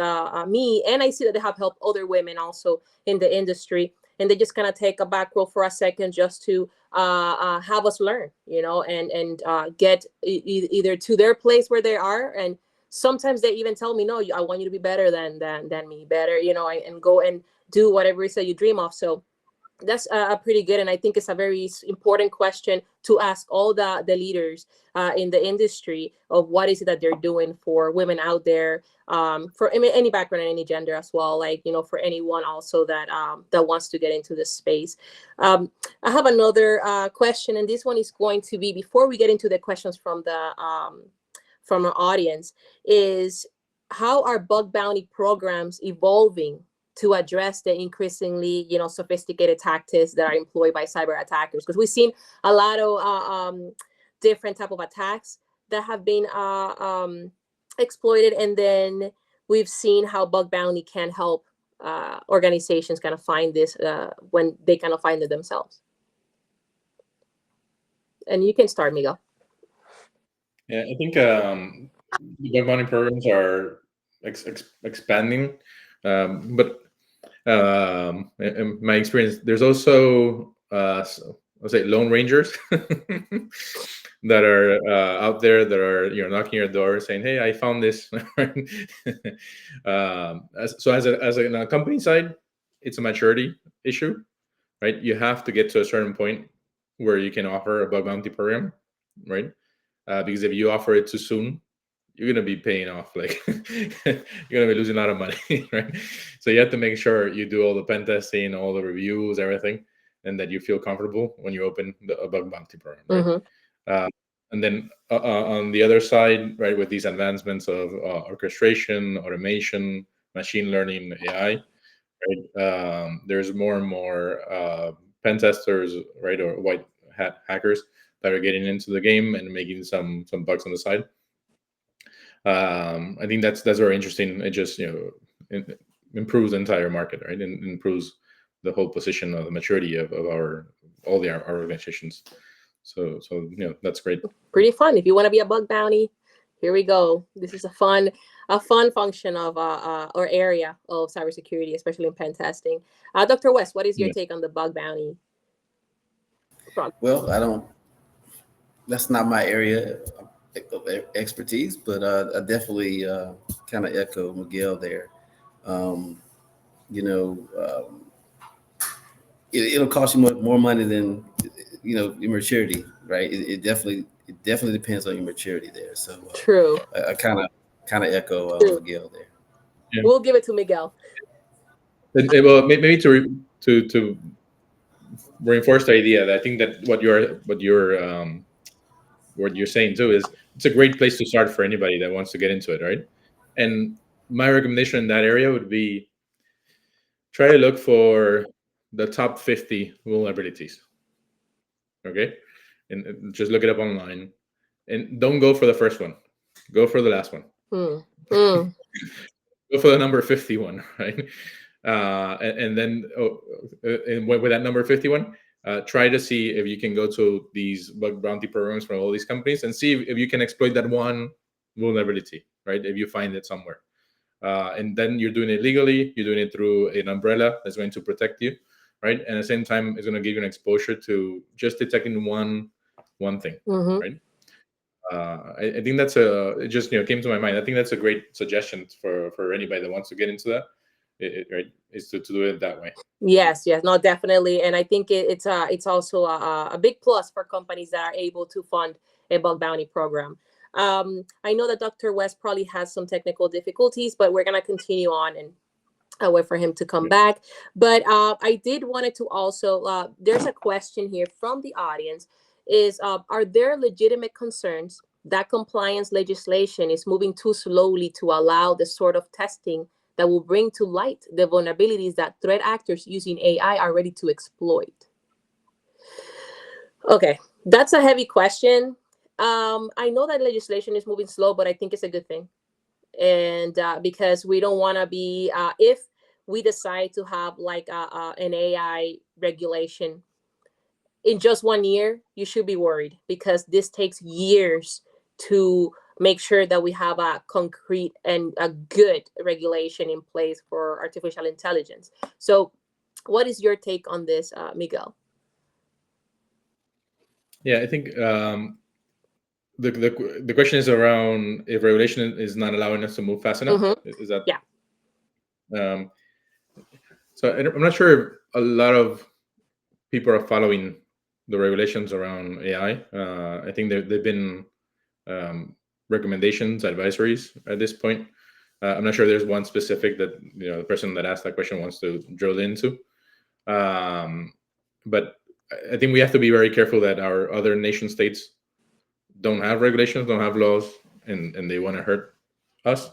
me. And I see that they have helped other women also in the industry. And they just kind of take a back row for a second just to have us learn, and get either to their place where they are. And sometimes they even tell me, no, I want you to be better than me, better, and go and do whatever it is that you dream of. So that's pretty good. And I think it's a very important question to ask all the leaders in the industry of what is it that they're doing for women out there, for any background and any gender as well, like, for anyone also that wants to get into this space. I have another question, and this one is going to be, before we get into the questions from our audience, is how are bug bounty programs evolving to address the increasingly, sophisticated tactics that are employed by cyber attackers? Because we've seen a lot of different type of attacks that have been exploited, and then we've seen how bug bounty can help organizations kind of find this when they kind of find it themselves. And you can start, Miguel. Yeah, I think the bug bounty programs are expanding, but in my experience, there's also I'll say lone rangers that are out there that are knocking your door saying, "Hey, I found this." So as a company side, it's a maturity issue, right? You have to get to a certain point where you can offer a bug bounty program, right? Because if you offer it too soon, you're gonna be paying off like you're gonna be losing a lot of money, right? So you have to make sure you do all the pen testing, all the reviews, everything, and that you feel comfortable when you open a bug bounty program, right? Mm-hmm. And then on the other side, right, with these advancements of orchestration, automation, machine learning, AI, right, there's more and more pen testers, right, or white hat hackers that are getting into the game and making some bugs on the side. I think that's very interesting. It just it improves the entire market, right, and improves the whole position of the maturity of our organizations. So that's great. Pretty fun. If you want to be a bug bounty, here we go. This is a fun function of or area of cybersecurity, especially in pen testing. Dr. West, what is your take on the bug bounty? Well, I don't. That's not my area of expertise, but I definitely kind of echo Miguel there. It'll cost you more money than your maturity, right? It definitely depends on your maturity there. So true. I kind of echo Miguel there. Yeah. We'll give it to Miguel. Well, maybe to reinforce the idea that I think that what you're saying too is it's a great place to start for anybody that wants to get into it, right? And my recommendation in that area would be try to look for the top 50 vulnerabilities. Okay, and just look it up online, and don't go for the first one. Go for the last one. Go for the number 51, right? And then with that number 51, try to see if you can go to these bug bounty programs from all these companies and see if you can exploit that one vulnerability, right? If you find it somewhere. And then you're doing it legally, you're doing it through an umbrella that's going to protect you, right? And at the same time, it's going to give you an exposure to just detecting one thing, right? I think that's it just came to my mind. I think that's a great suggestion for anybody that wants to get into that. Right, is to do it that way. Yes, no, definitely, and I think it's also a big plus for companies that are able to fund a bug bounty program. I know that Dr. West probably has some technical difficulties, but we're gonna continue on and wait for him to come back. But I did wanted to also there's a question here from the audience: is are there legitimate concerns that compliance legislation is moving too slowly to allow the sort of testing that will bring to light the vulnerabilities that threat actors using AI are ready to exploit? Okay, that's a heavy question. I know that legislation is moving slow, but I think it's a good thing. And because we don't want to be, if we decide to have like an AI regulation in just 1 year, you should be worried, because this takes years to make sure that we have a concrete and a good regulation in place for artificial intelligence. So what is your take on this, Miguel? Yeah, I think the question is around if regulation is not allowing us to move fast enough. Is that? Yeah. So I'm not sure if a lot of people are following the regulations around AI. I think they've been recommendations, advisories at this point. I'm not sure there's one specific that the person that asked that question wants to drill into. But I think we have to be very careful that our other nation states don't have regulations, don't have laws, and they want to hurt us.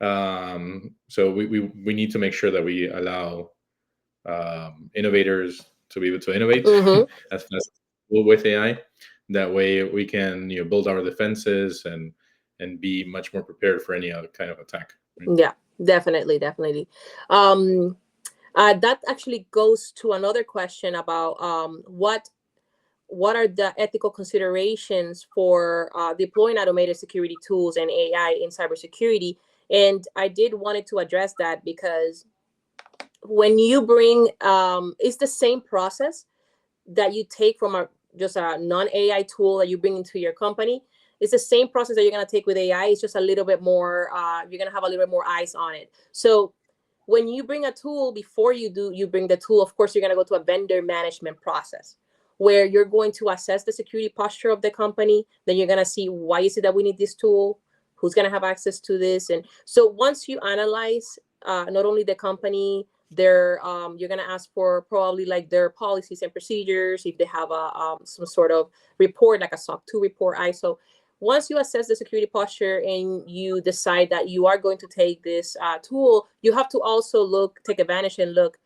So we need to make sure that we allow innovators to be able to innovate as fast as possible with AI. That way we can build our defenses and be much more prepared for any other kind of attack. Right? Definitely, definitely. That actually goes to another question about what are the ethical considerations for deploying automated security tools and AI in cybersecurity. And I did wanted to address that because when you bring, it's the same process that you take from just a non-AI tool that you bring into your company. It's the same process that you're going to take with AI. It's just a little bit more, you're going to have a little bit more eyes on it. So when you bring a tool, before you bring the tool, of course, you're going to go to a vendor management process where you're going to assess the security posture of the company. Then you're going to see, why is it that we need this tool? Who's going to have access to this? And so once you analyze not only the company, you're going to ask for probably like their policies and procedures, if they have some sort of report, like a SOC 2 report, ISO. Once you assess the security posture and you decide that you are going to take this tool, you have to also take advantage and look,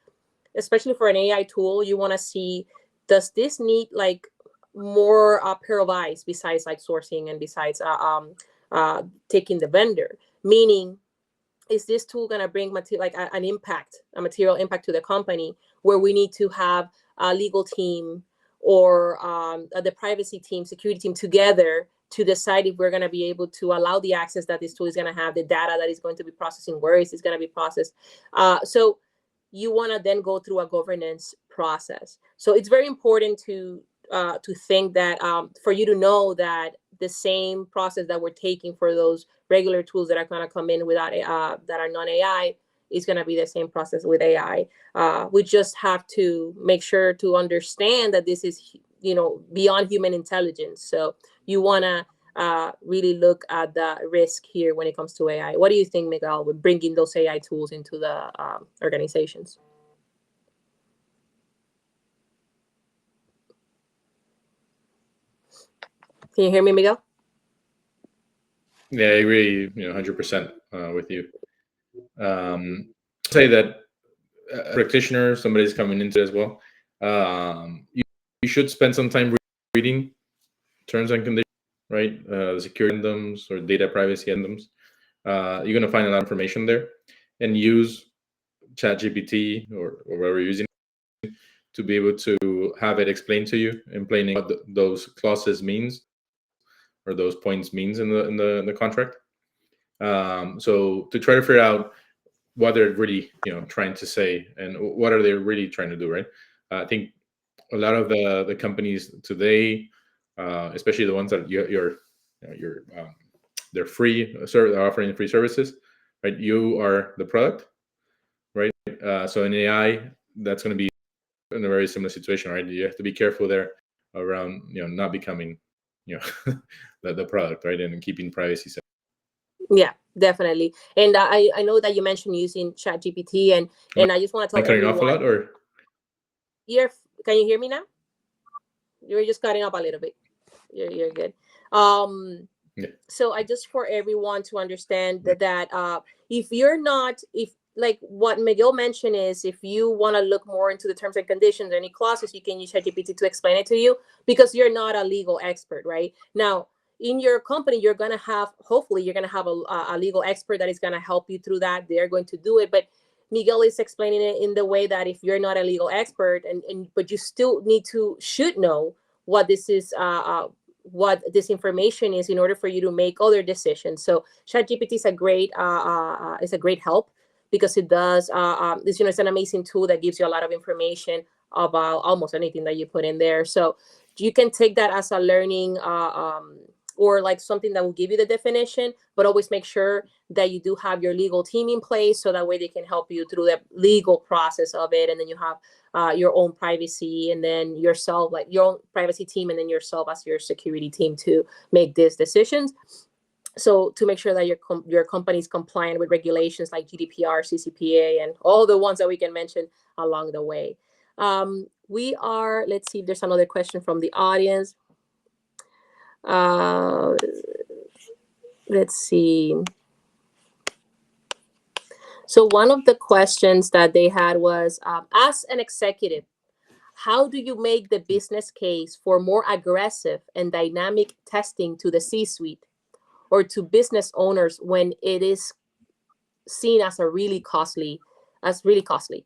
especially for an AI tool, you want to see, does this need like more pair of eyes besides like sourcing and besides taking the vendor? Meaning, is this tool going to bring a material impact to the company, where we need to have a legal team or the privacy team, security team together to decide if we're going to be able to allow the access that this tool is going to have, the data that is going to be processing, where is it going to be processed. So you want to then go through a governance process. So it's very important to think that for you to know that the same process that we're taking for those regular tools that are going to come in without that are non-AI is going to be the same process with AI. We just have to make sure to understand that this is, beyond human intelligence. So you want to really look at the risk here when it comes to AI. What do you think, Miguel, with bringing those AI tools into the organizations? Can you hear me, Miguel? Yeah, I agree, 100% with you. Say that a practitioner, somebody's coming into it as well. You should spend some time reading terms and conditions, right? The security addendums or data privacy addendums. You're going to find a lot of information there, and use ChatGPT or whatever you're using to be able to have it explain to you in plain English what those clauses means, or those points means in the contract. So to try to figure out what they're really trying to say, and what are they really trying to do, right? I think a lot of the companies today, especially the ones that they're free, they're offering free services, right? You are the product, right? So in AI, that's going to be in a very similar situation, right? You have to be careful there around not becoming the product, right? And keeping privacy safe. Yeah, definitely. And I know that you mentioned using ChatGPT, and I just want to tell cutting everyone. Off a lot, or can you hear me now? You're just cutting up a little bit. You're good. Yeah. So I just, for everyone to understand that if you're not, if like what Miguel mentioned is, if you want to look more into the terms and conditions, any clauses, you can use ChatGPT to explain it to you, because you're not a legal expert, right? Now, in your company, hopefully you're going to have a legal expert that is going to help you through that. They're going to do it. But Miguel is explaining it in the way that if you're not a legal expert, but you still should know what this is, what this information is, in order for you to make other decisions. So ChatGPT is a great help, because it does it's an amazing tool that gives you a lot of information about almost anything that you put in there. So you can take that as a learning or like something that will give you the definition, but always make sure that you do have your legal team in place, so that way they can help you through the legal process of it. And then you have your own privacy, and then yourself, like your own privacy team, and then yourself as your security team to make these decisions. So to make sure that your company is compliant with regulations like GDPR, CCPA, and all the ones that we can mention along the way. Let's see if there's another question from the audience. Let's see. So one of the questions that they had was, as an executive, how do you make the business case for more aggressive and dynamic testing to the C-suite or to business owners when it is seen as a really costly, as really costly.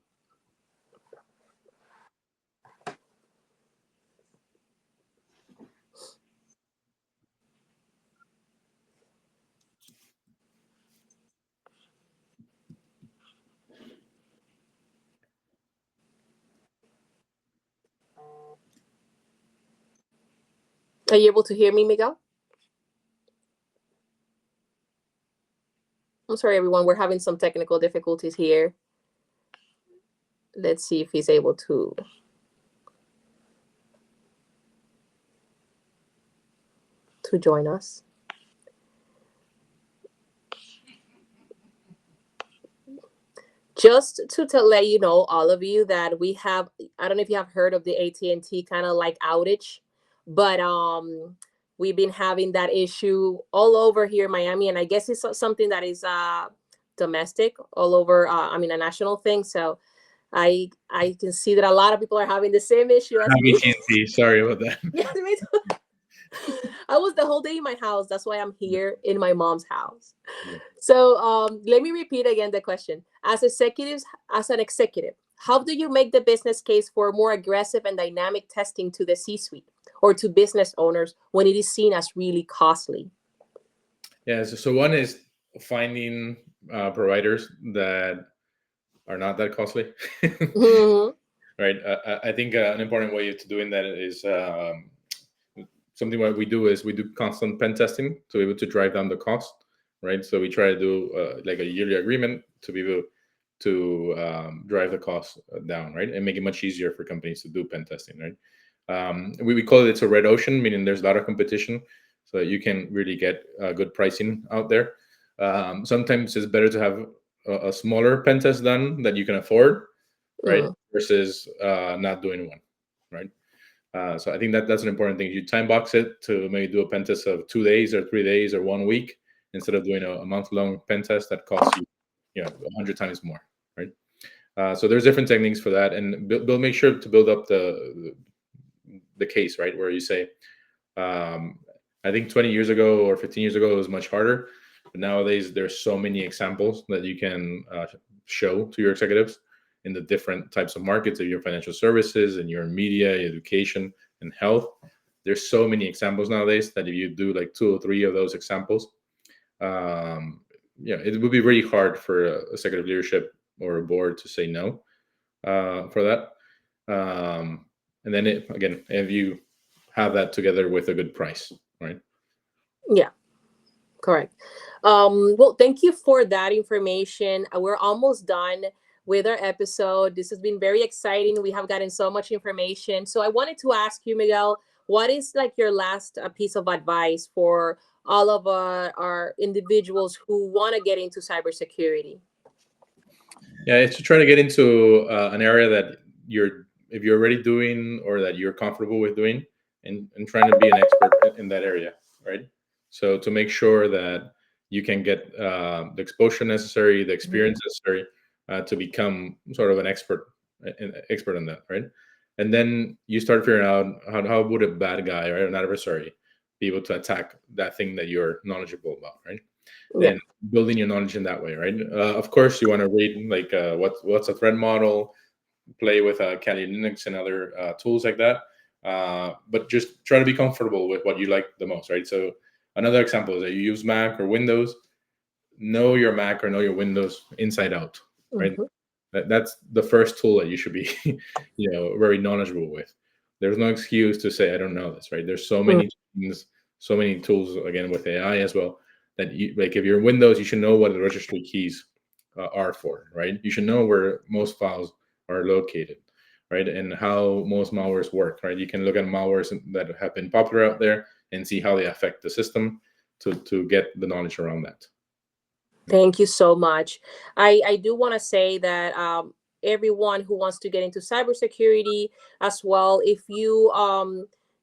Are you able to hear me, Miguel? I'm sorry, everyone. We're having some technical difficulties here. Let's see if he's able to join us. Just to let you know, all of you, that we have, I don't know if you have heard of the AT&T kind of like outage, but we've been having that issue all over here in Miami, and I guess it's something that is domestic all over, I mean, a national thing. So I can see that a lot of people are having the same issue as me. AT&T, sorry about that. Yes, me too. I was the whole day in my house. That's why I'm here in my mom's house. Yeah. So let me repeat again the question. As an executive, how do you make the business case for more aggressive and dynamic testing to the C-suite or to business owners when it is seen as really costly? Yeah, so one is finding providers that are not that costly. Mm-hmm. Right. I think an important way to doing that is something what we do is we do constant pen testing to be able to drive down the cost. Right. So we try to do like a yearly agreement to be able to drive the cost down, right, and make it much easier for companies to do pen testing. Right. We call it's a red ocean, meaning there's a lot of competition, so that you can really get good pricing out there. Sometimes it's better to have a smaller pen test done that you can afford, right, versus not doing one, right? So I think that's an important thing. You time box it to maybe do a pen test of 2 days or 3 days or 1 week instead of doing a month-long pen test that costs you 100 times more, right? So there's different techniques for that, and make sure to build up the case, right, where you say, I think 20 years ago or 15 years ago it was much harder, but nowadays there's so many examples that you can show to your executives in the different types of markets of your financial services and your media, education, and health. There's so many examples nowadays that if you do like 2 or 3 of those examples, it would be really hard for a executive leadership or a board to say no for that. And then again, if you have that together with a good price, right? Yeah, correct. Well, thank you for that information. We're almost done with our episode. This has been very exciting. We have gotten so much information. So I wanted to ask you, Miguel, what is like your last piece of advice for all of our individuals who want to get into cybersecurity? Yeah, it's to try to get into an area that if you're already doing or that you're comfortable with doing, and trying to be an expert in that area, right? So to make sure that you can get the exposure necessary, the experience necessary to become sort of an expert in that, right? And then you start figuring out how would a bad guy, right, an adversary, be able to attack that thing that you're knowledgeable about, right? Yeah. And building your knowledge in that way, right? Of course, you want to read like what's a threat model, play with Kali Linux and other tools like that, but just try to be comfortable with what you like the most, right? So another example is that you use Mac or Windows. Know your Mac or know your Windows inside out, right? That's the first tool that you should be, very knowledgeable with. There's no excuse to say I don't know this, right? There's so many things, so many tools again with AI as well that you, like if you're in Windows, you should know what the registry keys are for, right? You should know where most files are located, right? And how most malwares work, right? You can look at malwares that have been popular out there and see how they affect the system to get the knowledge around that. Thank you so much. I do want to say that everyone who wants to get into cybersecurity as well, if you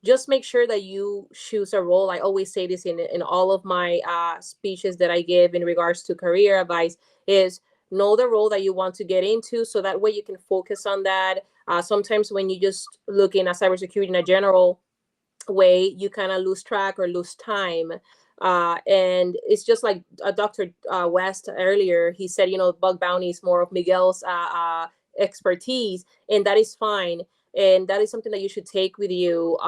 just make sure that you choose a role. I always say this in all of my speeches that I give in regards to career advice is know the role that you want to get into so that way you can focus on that. Sometimes when you just look in at cybersecurity in a general way, you kind of lose track or lose time And it's just like Dr. West earlier, he said, bug bounty is more of Miguel's expertise, and that is fine. And that is something that you should take with you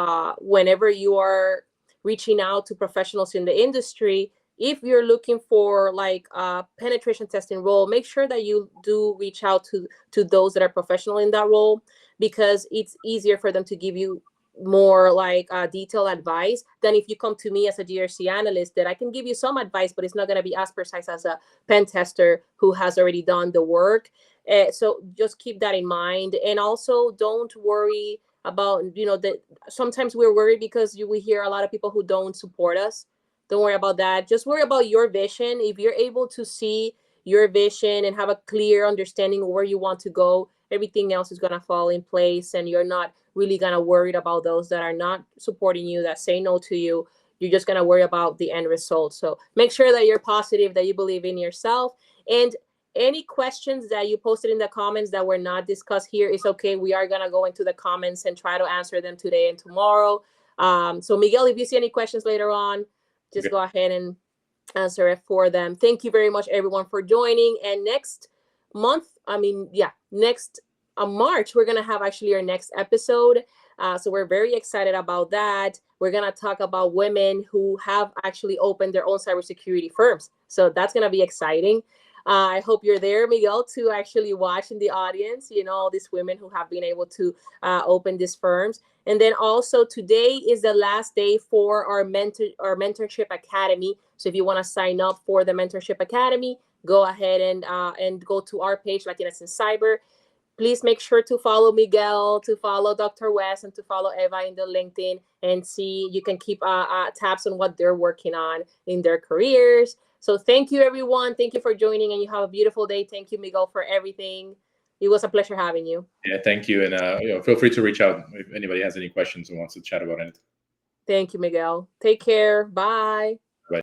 whenever you are reaching out to professionals in the industry. If you're looking for like a penetration testing role, make sure that you do reach out to those that are professional in that role, because it's easier for them to give you more like detailed advice than if you come to me as a GRC analyst, that I can give you some advice, but it's not going to be as precise as a pen tester who has already done the work. So just keep that in mind. And also don't worry about, that sometimes we're worried because we hear a lot of people who don't support us. Don't worry about that. Just worry about your vision. If you're able to see your vision and have a clear understanding of where you want to go, everything else is going to fall in place, and you're not really going to worry about those that are not supporting you, that say no to you. You're just going to worry about the end result. So make sure that you're positive, that you believe in yourself. And any questions that you posted in the comments that were not discussed here is okay. We are going to go into the comments and try to answer them today and tomorrow. So Miguel, if you see any questions later on, just go ahead and answer it for them. Thank you very much, everyone, for joining. And next March, we're going to have actually our next episode. So we're very excited about that. We're going to talk about women who have actually opened their own cybersecurity firms. So that's going to be exciting. I hope you're there, Miguel, to actually watch in the audience, all these women who have been able to open these firms. And then also today is the last day for our mentorship academy. So if you want to sign up for the mentorship academy, go ahead and go to our page, Latinas in Cyber. Please make sure to follow Miguel, to follow Dr. West, and to follow Eva in the LinkedIn, and see, you can keep tabs on what they're working on in their careers. So thank you, everyone. Thank you for joining, and you have a beautiful day. Thank you, Miguel, for everything. It was a pleasure having you. Yeah, thank you. And feel free to reach out if anybody has any questions and wants to chat about anything. Thank you, Miguel. Take care. Bye.